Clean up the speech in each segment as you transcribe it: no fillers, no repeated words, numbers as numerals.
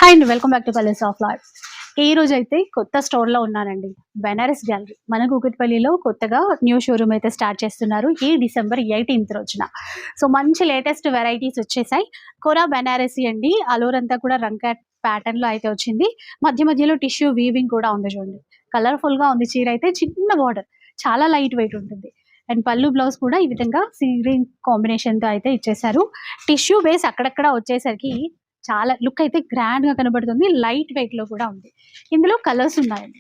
Hi అండి, welcome back to colours of life. ఈ రోజు అయితే కొత్త స్టోర్ లో ఉన్నానండి. బెనారస్ గ్యాలరీ మన కూకట్పల్లిలో కొత్తగా న్యూ షోరూమ్ అయితే స్టార్ట్ చేస్తున్నారు ఈ December 18th రోజున. సో మంచి లేటెస్ట్ వెరైటీస్ వచ్చేసాయి. కోరా బెనారసీ అండి, అలోరంతా కూడా రంకాట్ ప్యాటర్న్ లో అయితే వచ్చింది. మధ్య మధ్యలో టిష్యూ వీవింగ్ కూడా ఉంది చూడండి. కలర్ఫుల్ గా ఉంది చీర అయితే, చిన్న బార్డర్, చాలా లైట్ వెయిట్ ఉంటుంది. అండ్ పళ్ళు బ్లౌజ్ కూడా ఈ విధంగా సీ గ్రీన్ కాంబినేషన్ తో అయితే ఇచ్చేసారు. టిష్యూ బేస్ అక్కడక్కడ వచ్చేసరికి చాలా లుక్ అయితే గ్రాండ్ గా కనబడుతుంది. లైట్ వెయిట్ లో కూడా ఉంది. ఇందులో కలర్స్ ఉన్నాయండి.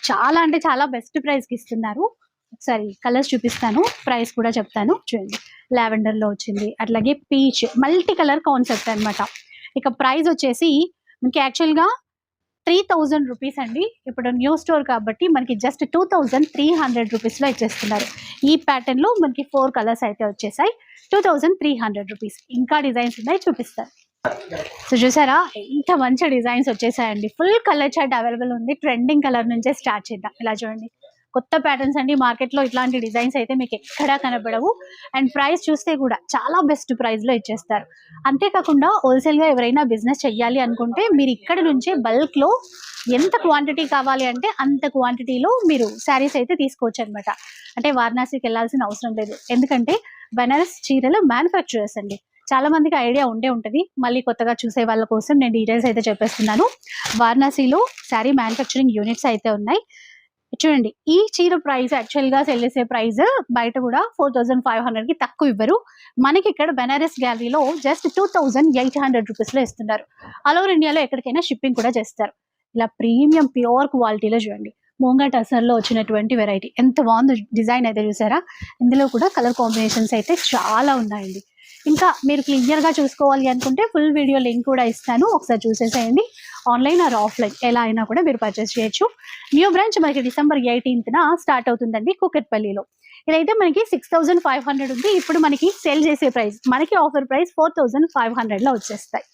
చాలా అంటే చాలా బెస్ట్ ప్రైస్ కి ఇస్తున్నారు. ఒకసారి కలర్స్ చూపిస్తాను, ప్రైస్ కూడా చెప్తాను. చూడండి, లావెండర్ లో వచ్చింది, అట్లాగే పీచ్, మల్టీ కలర్ కాన్సెప్ట్ అన్నమాట. ఇక ప్రైస్ వచ్చేసి మనకి యాక్చువల్ గా 3000 రూపీస్ అండి. ఇప్పుడు న్యూ స్టోర్ కాబట్టి మనకి జస్ట్ 2300 రూపీస్ లో ఇచ్చేస్తున్నారు. ఈ ప్యాటర్న్ లో మనకి 4 కలర్స్ అయితే వచ్చేసాయి. 2300 రూపీస్. ఇంకా డిజైన్స్ ఉన్నాయి, చూపిస్తాను. సో చూసారా, ఎంత మంచి డిజైన్స్ వచ్చేసాయండి. ఫుల్ కలర్ చార్ట్ అవైలబుల్ ఉంది. ట్రెండింగ్ కలర్ నుంచే స్టార్ట్ చేద్దాం. ఇలా చూడండి, కొత్త ప్యాటర్న్స్ అండి. మార్కెట్ లో ఇట్లాంటి డిజైన్స్ అయితే మీకు ఎక్కడా కనబడవు. అండ్ ప్రైస్ చూస్తే కూడా చాలా బెస్ట్ ప్రైస్ లో ఇచ్చేస్తారు. అంతేకాకుండా హోల్సేల్ గా ఎవరైనా బిజినెస్ చెయ్యాలి అనుకుంటే మీరు ఇక్కడ నుంచే బల్క్ లో ఎంత క్వాంటిటీ కావాలి అంటే అంత క్వాంటిటీలో మీరు శారీస్ అయితే తీసుకోవచ్చు అనమాట. అంటే వారణాసికి వెళ్ళాల్సిన అవసరం లేదు. ఎందుకంటే బనారస్ చీరలు మ్యానుఫ్యాక్చరర్స్ అండి. చాలా మందికి ఐడియా ఉండే ఉంటది. మళ్ళీ కొత్తగా చూసే వాళ్ళ కోసం నేను డీటెయిల్స్ అయితే చెప్పేస్తున్నాను. వారణాసిలో శారీ మ్యానుఫ్యాక్చరింగ్ యూనిట్స్ అయితే ఉన్నాయి. చూడండి, ఈ చీర ప్రైస్ యాక్చువల్ గా సెల్ చేసే ప్రైస్ బయట కూడా 4500 కి తక్కువ ఇవ్వరు. మనకి ఇక్కడ బెనారస్ గ్యాలరీలో జస్ట్ 2800 రూపీస్ లో ఇస్తున్నారు. ఆల్ ఓవర్ ఇండియాలో ఎక్కడికైనా షిప్పింగ్ కూడా చేస్తారు. ఇలా ప్రీమియం ప్యూర్ క్వాలిటీలో చూడండి, మూంగా టసర్ లో వచ్చినటువంటి వెరైటీ ఎంత బాగుంది. డిజైన్ అయితే చూసారా. ఇందులో కూడా కలర్ కాంబినేషన్స్ అయితే చాలా ఉన్నాయండి. ఇంకా మీరు క్లియర్ గా చూసుకోవాలి అనుకుంటే ఫుల్ వీడియో లింక్ కూడా ఇస్తాను, ఒకసారి చూసేసేయండి. ఆన్లైన్ ఆర్ ఆఫ్లైన్ ఎలా అయినా కూడా మీరు పర్చేస్ చేయొచ్చు. న్యూ బ్రాంచ్ మనకి December 18th స్టార్ట్ అవుతుందండి కూకట్పల్లిలో. ఇదైతే మనకి 6500 ఉంది. ఇప్పుడు మనకి సేల్ చేసే ప్రైస్, మనకి ఆఫర్ ప్రైస్ 4500 లో వచ్చేస్తాయి.